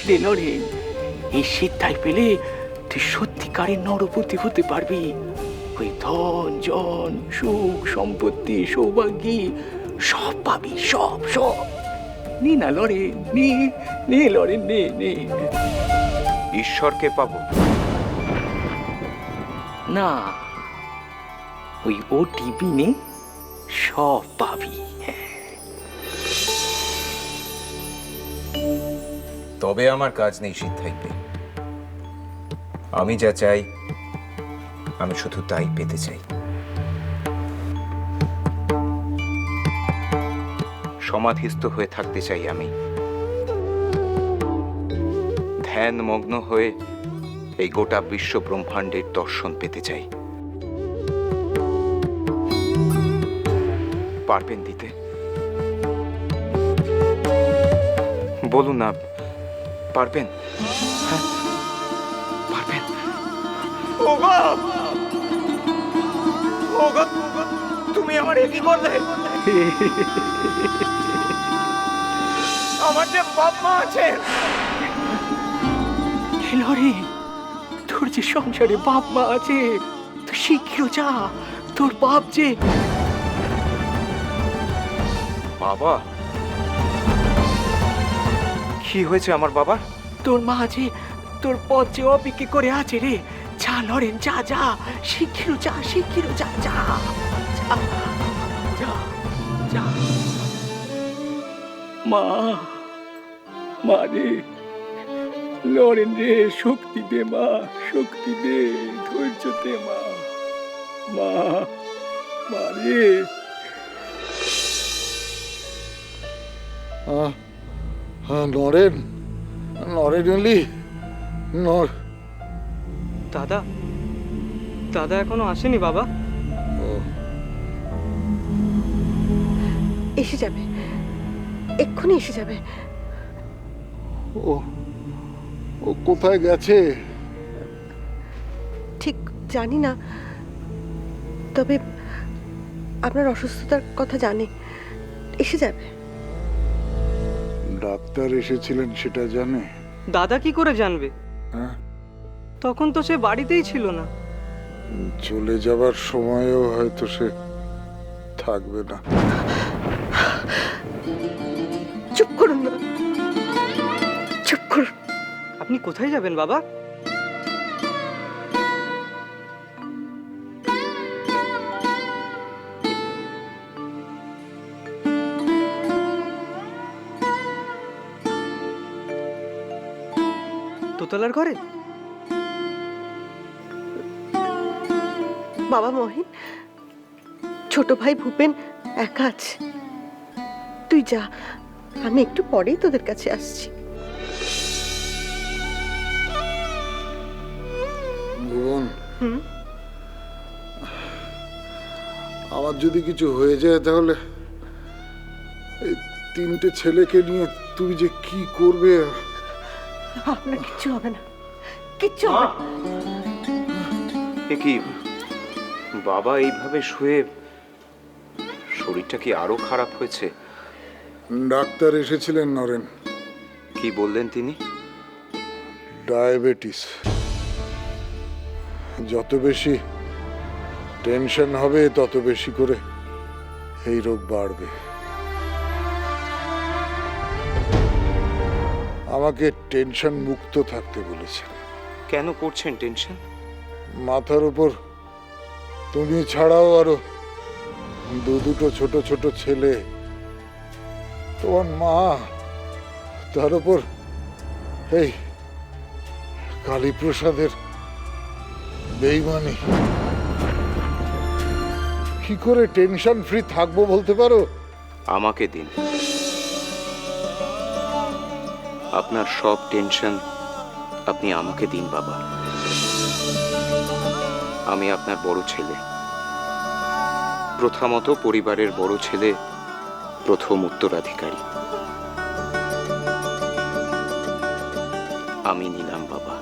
রে নরেন, এই সিদ্ধাই পেলে তুই সত্যিকারের নরপতি হতে পারবি। ওই ধন জন সুখ সম্পত্তি সৌভাগ্যী সব পাবি, সব সব। নে না লরেন, নে নে লরেন, নে নে। ঈশ্বরকে পাবো না, ওই ওটিপি নে, সব পাবি। তবে আমার কাজ নেই সিদ্ধাইতে। আমি যা চাই আমি শুধু তাই পেতে চাই। সমাধিস্থ হয়ে থাকতে চাই আমি, ধ্যান মগ্ন হয়ে এই গোটা বিশ্ব ব্রহ্মাণ্ডের দর্শন পেতে চাই। পারবেন দিতে? বলুন না, পারবেন? হ্যাঁ পারবেন। ওগো ওগো, তুমি আমার কি করলে? আমার যে বাপ মা আছে। লরেন, তোর যে সংসারে বাপ মা আছে, তুই শীঘ্র যা। তোর বাপ যে বাবা, কি হয়েছে আমার বাবা? তোর মা যে তোর পথ যে অপেক্ষা করে আছে রে। যা লরেন, যা যা, শীঘ্র যা, শীঘ্র যা, যা যা যা যা। মা, মা রে, লরেন রে, শক্তি দে মা, শক্তি দে, ধৈর্য দে মা, মা, মা রে। নরেন, নরেন এলি? দাদা, দাদা এখনো আসেনি বাবা? এসে যাবে, এক্ষুনি এসে যাবে। ও ও কোথায় গেছে? ঠিক জানি না, তবে আপনার অসুস্থতার কথা জানে, এসে যাবে। ডাক্তার এসেছিলেন সেটা জানে? দাদা কি করে জানবে? হ্যাঁ, তখন তো সে বাড়িতেই ছিল না। চলে যাবার সময়ও হয়তো সে থাকবে না। চুপ করুন না, চুপ করুন। আপনি কোথায় যাবেন বাবা? দোতলার ঘরে? বাবা মহিন, ছোট ভাই ভূপেন একা আছে, তুই যা, আমি একটু পরেই তোদের কাছে আসছি। ভুবন, আমার যদি কিছু হয়ে যায় তাহলে এই তিনটে ছেলেকে নিয়ে তুমি যে কি করবে? আপনার কিচ্ছু হবে না, কিচ্ছু হবে না। এ কি বাবা, এইভাবে শুয়ে শরীরটা কি আরো খারাপ হয়েছে? ডাক্তার এসেছিলেন নরেন। কি বললেন তিনি? ডায়াবেটিস। যত বেশি টেনশন হবে তত বেশি করে এই রোগ বাড়বে। আমাকে টেনশন মুক্ত থাকতে বলেছেন। কেন করছেন টেনশন? মাথার উপর তুমি ছাড়াও আরো দুটো ছোট ছোট ছেলে, তোমার মা, তার উপর এই কালীপ্রসাদের বেইমানি। কি করে টেনশন ফ্রি থাকবো বলতে পারো? আমাকে দিন আপনার সব টেনশন, আপনি আমাকে দিন বাবা। আমি আপনার বড় ছেলে, প্রথমত পরিবারের বড় ছেলে, প্রথম উত্তরাধিকারী। আমি নিলাম বাবা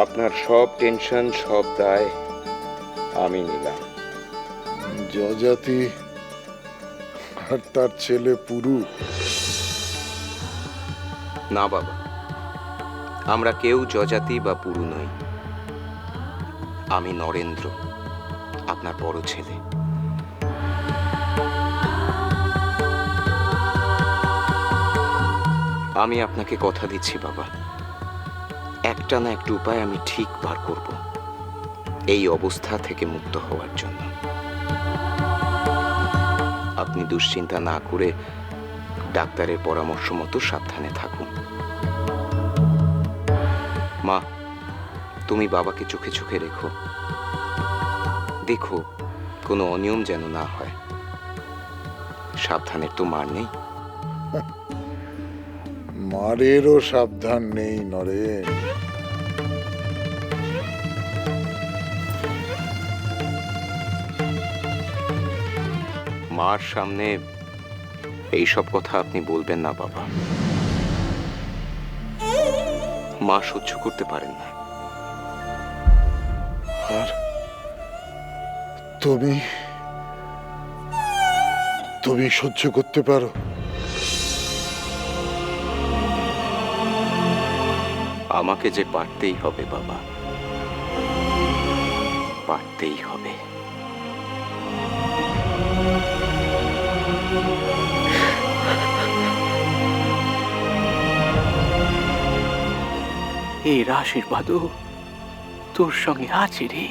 আপনার সব টেনশন, সব দায় আমি নিলাম। যজাতি আর তার ছেলে পুরু না বাবা, আমরা কেউ যজাতি বা পুরু নই। আমি নরেন্দ্র, আপনার বড় ছেলে। আমি আপনাকে কথা দিচ্ছি বাবা, একটা না একটা উপায় আমি ঠিক বার করব এই অবস্থা থেকে মুক্ত হওয়ার জন্য। আপনি দুশ্চিন্তা না করে ডাক্তারের পরামর্শ মতো সাবধানে থাকুন। মা, তুমি বাবাকে চোখে চোখে রেখো, দেখো কোনো অনিয়ম যেন না হয়। সাবধানের তো মার নেই। মারেরও সাবধান নেই নরেন। মার সামনে এইসব কথা আপনি বলবেন না বাবা, মা সহ্য করতে পারেন না। আর তুমি তুমি সহ্য করতে পারো? আমাকে যে পারতেই হবে বাবা, পারতেই হবে। এর আশীর্বাদও তোর সঙ্গে আছে রে।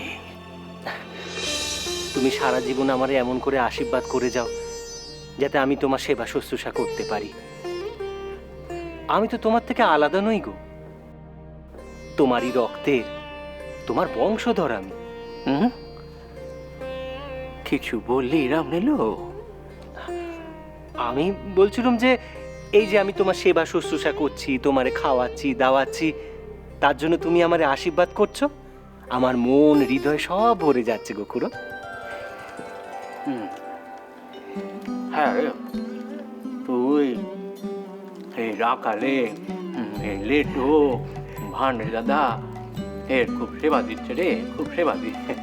তুমি সারা জীবন আমারে এমন করে আশীর্বাদ করে যাও যাতে আমি তোমার সেবা শুশ্রূষা করতে পারি। আমি তো তোমার থেকে আলাদা নই গো, তোমারই রক্তের, তোমার বংশধর আমি। হুম, কিছু বললি রাম নিলো? আমি বলছিলাম যে এই যে আমি তোমার সেবা শুশ্রূষা করছি, তোমারে খাওয়াচ্ছি দাওয়াচ্ছি, তার জন্য তুমি আমারে আশীর্বাদ করছো, আমার মন হৃদয় সব ভরে যাচ্ছে গো খুড়ো। হ্যাঁ রে, তুই এই রাখালে এই লেটু ভান্ডে দাদা এর খুব সেবা দিচ্ছে রে, খুব সেবা দিচ্ছে।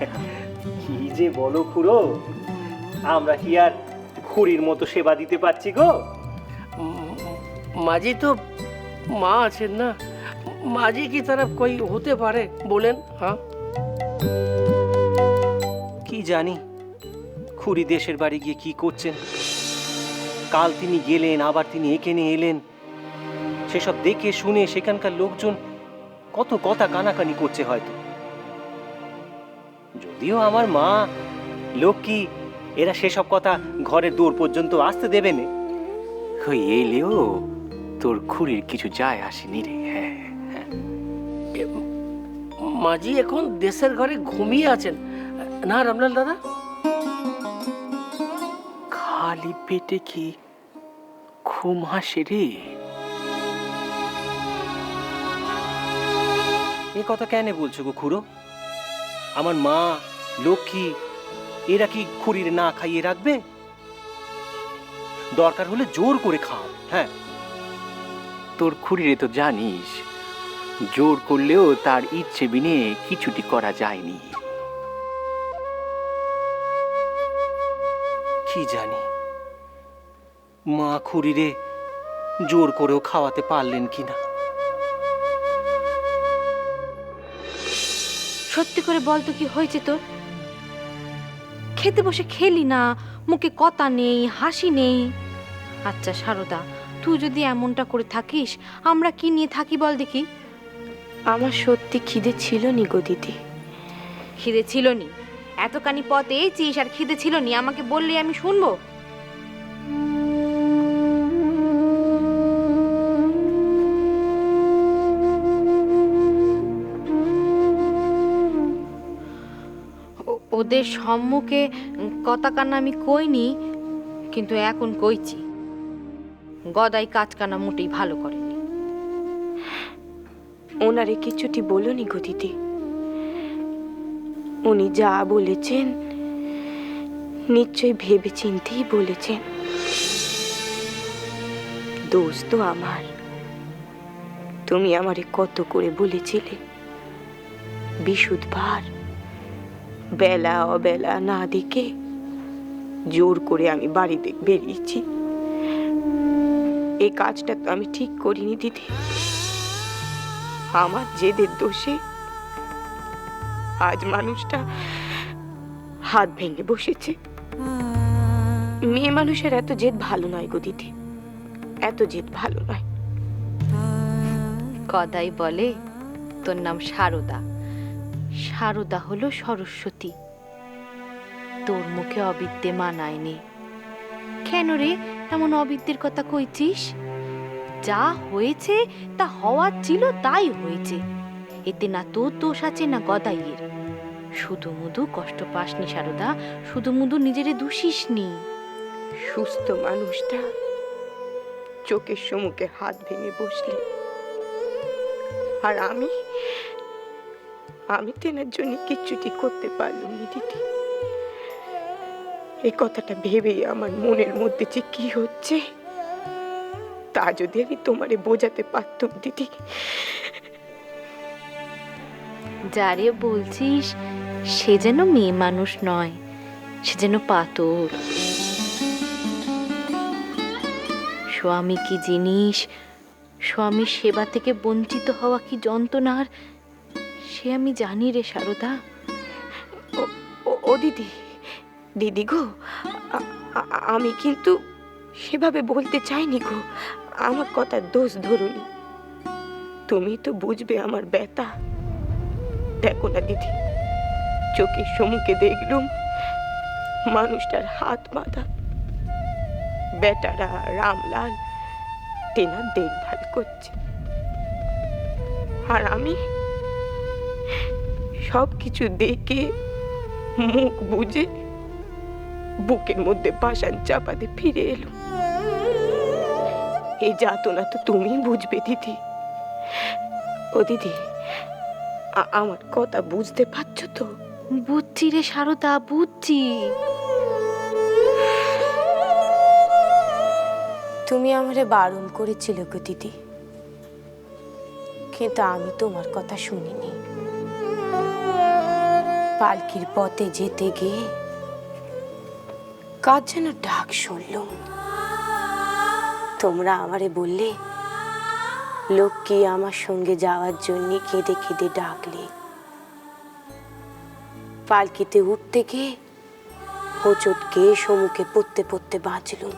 কি যে বলো খুড়ো, আমরা কি আর খুড়ির মতো সেবা দিতে পারছি গো? মাঝি তো মা আছেন না, মাঝি কি তারা কই হতে পারে বলেন? হ্যাঁ, কি জানি খুড়ি দেশের বাড়ি গিয়ে কি করছেন। কাল তিনি গেলেন, আবার তিনি এখানে এলেন, সেসব দেখে শুনে সেখানকার লোকজন কত কথা কানাকানি করছে হয়তো। যদিও আমার মা লক্ষ্মী এরা সেসব কথা ঘরের দূর পর্যন্ত আসতে দেবে না। ওই এলেও তোর খুঁড়ির কিছু যায় আসেনি রে। হ্যাঁ, মাঝি এখন দেশের ঘরে ঘুমিয়ে আছেন না রামলাল দাদা? খালি পেটে কি ঘুম আসে রে? এ কথা কেন বলছো গো খুড়ো? আমার মা লক্ষ্মী এরা কি খুড়ির না খাইয়ে রাখবে? দরকার হলে জোর করে খাও। হ্যাঁ, তোর খুঁড়িরে তো জানিস, জোর করলেও তার ইচ্ছে বিনে কিছুটি করা যায়নি। কি জানি মা খুড়িরে জোর করেও খাওয়াতে পারলেন কিনা। সত্যি করে বল তো কি হয়েছে তোর? খেতে বসে খেলি না, মুখে কথা নেই, হাসি নেই। আচ্ছা সারদা, তুই যদি এমনটা করে থাকিস আমরা কি নিয়ে থাকি বল দেখি? আমার সত্যি খিদে ছিল নি গো দিদি। খিদে ছিল নি? এতখানি পথ এইছিস আর খিদে ছিল নি আমাকে বললে আমি শুনবো? ওদের সম্মুখে কথা কান্না আমি কইনি, কিন্তু এখন কইছি। গদাই কাজ কানা মোটেই ভালো করেনি। ওনারে কিছুটি বলোনি গো দিদি। উনি যা বলেছেন নিশ্চয় ভেবে চিন্তেই বলেছেন। দোষ তো আমার। তুমি আমারে কত করে বলেছিলে বিশুদ্ধবার বেলা অবেলা না দেখে জোর করে আমি বাড়িতে বেরিয়েছি। এই কাজটা তো আমি ঠিক করিনি দিদি। আমার জেদের দোষে আজ মানুষটা হাত ভেঙে বসেছে। মেয়ে মানুষের এত জেদ ভালো নয় গো দিদি, এত জেদ ভালো নয়। গদাই বলে তোর নাম সারদা, সারদা হলো সরস্বতী। তোর মুখে অবিদ্যে মানায়নি। কেন রে এমন অবিদ্যের কথা কইছিস? যা হয়েছে তা হওয়ার ছিল তাই হয়েছে, এতে না তোর দোষ আছে না গদাইয়ের। শুধু মুধু কষ্ট পাসনি সারদা, শুধু মুধু নিজেরে দোষিস নি। সুস্থ মানুষটা চোখের সম্মুখে হাত ভেঙে বসলে, আর আমি তেনার জন্য কিচ্ছুটি করতে পারলাম না দিদি। এই কথাটা ভেবেই আমার মনের মধ্যে যে কি হচ্ছে তা যদি আমি তোমারে বোঝাতে পারতাম দিদি। যারে বলছিস সে যেন মেয়ে মানুষ নয়, সে যেন পাথর। স্বামী কি জিনিস, স্বামীর সেবা থেকে বঞ্চিত হওয়া কি যন্ত্রণার, সে আমি জানি রে সারদা। ও দিদি, দিদি গো, আমি কিন্তু সেভাবে বলতে চাইনি গো। আমার কথার দোষ ধরুনি, তুমি তো বুঝবে আমার ব্যথা। দেখো না দিদি, চোখের সম্মুখে দেখলুম মানুষটার হাত বাঁধা, বেটারা রামলাল তেনার দেখভাল করছে, আর আমি সবকিছু দেখে মুখ বুঝে বুকের মধ্যে পাষাণ চাপাতে ফিরে এলো। এই যাতনা তো তুমি বুঝবে দিদি। ও দিদি, আমার কথা বুঝতে পারছো তো? বুঝছি রে সারদা, বুঝছি। তুমি আমারে বারণ করেছিলে গো দিদি, কিন্তু আমি তোমার কথা শুনিনি। পালকির পথে যেতে গিয়ে কার যেন ডাক শুনলাম। তোমরা আমারে বললে লোককে আমার সঙ্গে যাওয়ার জন্য কেঁদে কেঁদে ডাকলে। পালকিতে উঠতে গিয়ে হোঁচটকে সম্মুখে পড়তে পড়তে বাঁচলুম।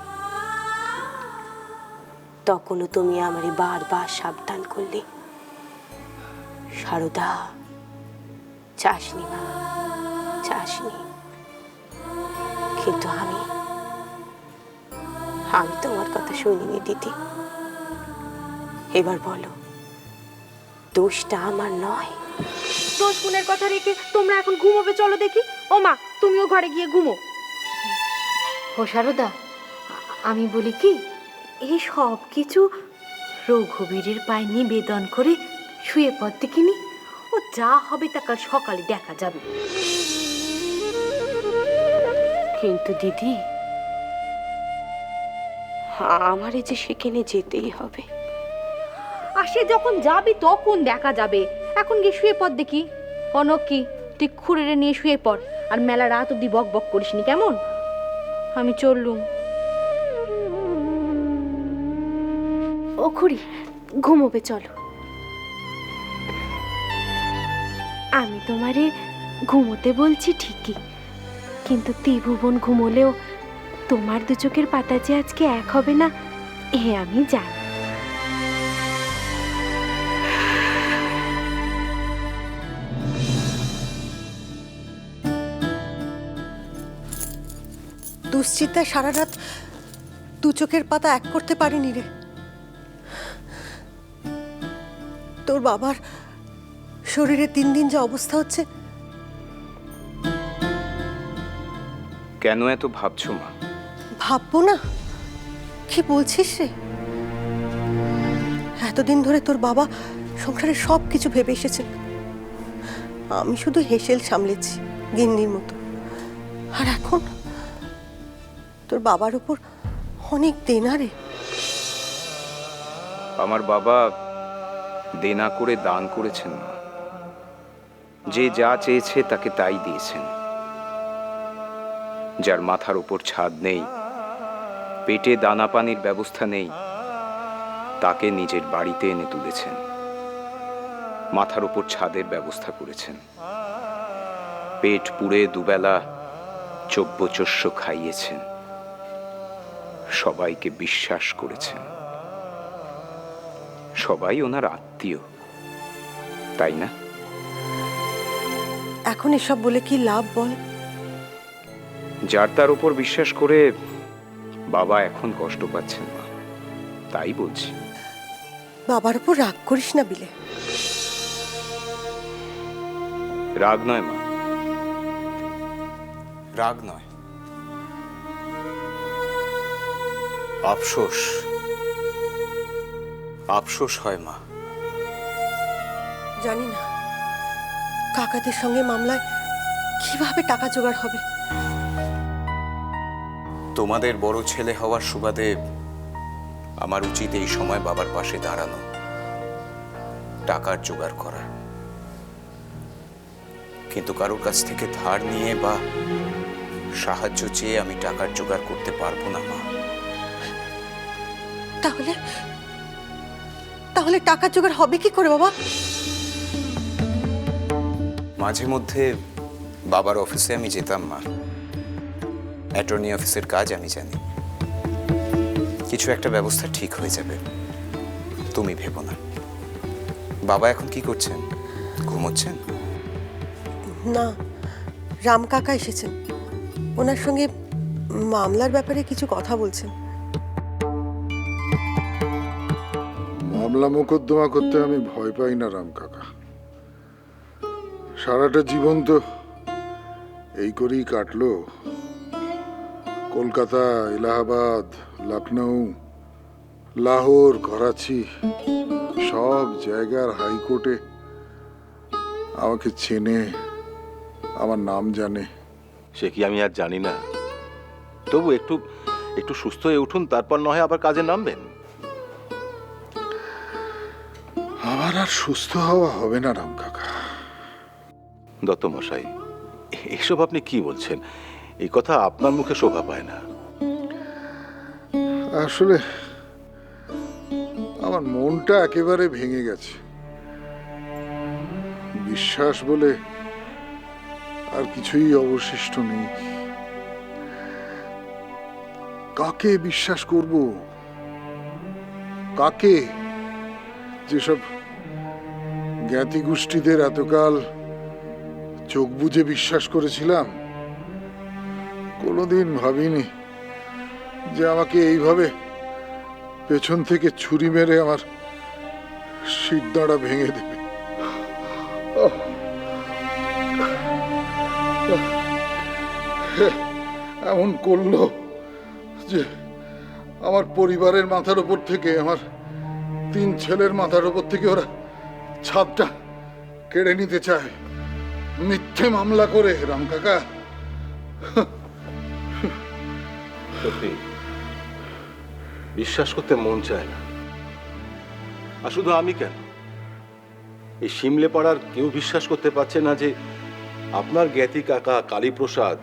তখনও তুমি আমারে বারবার সাবধান করলে, সারদা চাসনি মা, চাসনি। কিন্তু আমি তোমার কথা শুনিনি দিদি। এবার বলো, দোষটা আমার নয়? দোষ গুণের কথা রেখে তোমরা এখন ঘুমোবে, চলো দেখি। ও মা, তুমিও ঘরে গিয়ে ঘুমো। ও সারদা, আমি বলি কি, এই সব কিছু রঘুবীরের পায়ে নিবেদন করে শুয়ে পড় দেখিনি। ও যা হবে তা কাল সকালে দেখা যাবে। কিন্তু দিদি, আমারে যে সেখানে যেতেই হবে। আর সে যখন যাবি তখন দেখা যাবে, এখন গিয়ে শুয়ে পড় দেখি। অনক কি, তুই খুঁড়ে নিয়ে শুয়ে পড়, আর মেলা রাত অব্দি বক বক করিসনি কেমন? আমি চললুম। ও খুড়ি, ঘুমোবে চলো। আমি তোমারে ঘুমোতে বলছি ঠিকই, কিন্তু ত্রিভুবন ঘুমোলেও তোমার দু চোখের পাতা যে আজকে এক হবে না, এ আমি জানি। দুশ্চিন্তায় সারা রাত দু চোখের পাতা এক করতে পারিনি রে। তোর বাবার শরীরে দিন দিন যে অবস্থা হচ্ছে। কেন এত ভাবছো মা? ভাববো না? কি বলছিস রে? এতদিন ধরে তোর বাবা সংসারে সব কিছু ভেবে এসেছেন, আমি শুধু হেসেল সামলেছি গিন্নির মতো। আর এখন তোর বাবার উপর অনেক দেনা রে। আমার বাবা দেনা করে দান করেছেন মা। যে যা চেয়েছে তাকে তাই দিয়েছেন। যার মাথার উপর ছাদ নেই, পেটে দানা পানির ব্যবস্থা নেই, তাকে নিজের বাড়িতে এনে তুলেছেন, মাথার উপর ছাদের ব্যবস্থা করেছেন, পেট পুড়ে দুবেলা চব্যচস্য খাইয়েছেন, সবাইকে বিশ্বাস করেছেন। সবাই ওনার আত্মীয়, তাই না? এখন এসব বলে কি লাভ বল? যার তার উপর বিশ্বাস করে বাবা এখন কষ্ট পাচ্ছেন মা, তাই বলছি। বাবার উপর রাগ করিস না বিলে। রাগ নয় মা, রাগ নয়, আফসোস। আফসোস হয় মা। জানি না কাকাদের সঙ্গে মামলায় কিভাবে টাকা জোগাড় হবে। তোমাদের বড় ছেলে হওয়ার সুবাদে আমার উচিত এই সময় বাবার পাশে দাঁড়ানো, টাকার জোগাড় করা। কিন্তু কারোর কাছ থেকে ধার নিয়ে বা সাহায্য চেয়ে আমি টাকার জোগাড় করতে পারবো না মা। তাহলে তাহলে টাকা জোগাড় হবে কি করে বাবা? মাঝে মধ্যে বাবার অফিসে আমি যেতাম মা। অ্যাটর্নি অফিসের কাজ আমি জানি। কিছু একটা ব্যবস্থা ঠিক হয়ে যাবে, তুমি ভেবো না। বাবা এখন কি করছেন? ঘুমোচ্ছেন? না, রাম কাকা এসেছেন, ওনার সঙ্গে মামলার ব্যাপারে কিছু কথা বলছেন। মামলা মোকদ্দমা করতে আমি ভয় পাই না রাম কাকা। সারাটা জীবন তো এই করেই কাটলো। কলকাতা, এলাহাবাদ, লখনৌ, লাহোর, করাচি, সব জায়গার হাইকোর্টে আমাকে চেনে, আমার নাম জানে। সে কি আমি আর জানি না? তবু একটু একটু সুস্থ হয়ে উঠুন, তারপর না হয় আবার কাজে নামবেন। আমার আর সুস্থ হওয়া হবে না রাম কাকা। দত্তমশাই, এসব আপনি কি বলছেন? এই কথা আপনার মুখে শোভা পায় না। আসলে আমার মনটা একেবারে ভেঙে গেছে। বিশ্বাস বলে আর কিছুই অবশিষ্ট নেই। কাকে বিশ্বাস করব? কাকে? যেসব জ্ঞাতি গোষ্ঠীদের এতকাল চোখ বুজে বিশ্বাস করেছিলাম, কোনোদিন ভাবিনি যে আমাকে এইভাবে পেছন থেকে ছুরি মেরে আমার শিরদাঁড়া ভেঙে দেবে। এমন করলো যে আমার পরিবারের মাথার উপর থেকে, আমার 3 ছেলের মাথার উপর থেকে ওরা ছাদটা কেড়ে নিতে চায়, মিথ্যে মামলা করে। রাম কাকা, সত্যি বিশ্বাস করতে মন চায় না। আর শুধু আমি কেন, এই শিমলে পাড়ার কেউ বিশ্বাস করতে পারছে না যে আপনার জ্ঞাতি কাকা কালীপ্রসাদ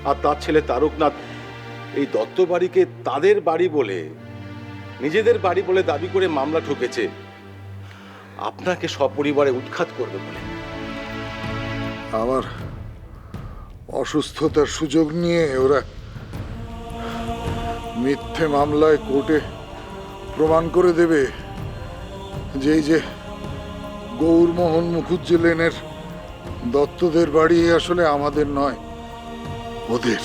আর তার ছেলে তারকনাথ এই দত্ত বাড়িকে তাদের বাড়ি বলে, নিজেদের বাড়ি বলে দাবি করে মামলা ঠুকেছে, আপনাকে সপরিবারে উৎখাত করবে বলে। আমার অসুস্থতার সুযোগ নিয়ে ওরা মিথ্যে মামলায় কোর্টে প্রমাণ করে দেবে যে এই যে গৌরমোহন মুখুজ্জে লেনের দত্তদের বাড়ি আসলে আমাদের নয়, ওদের।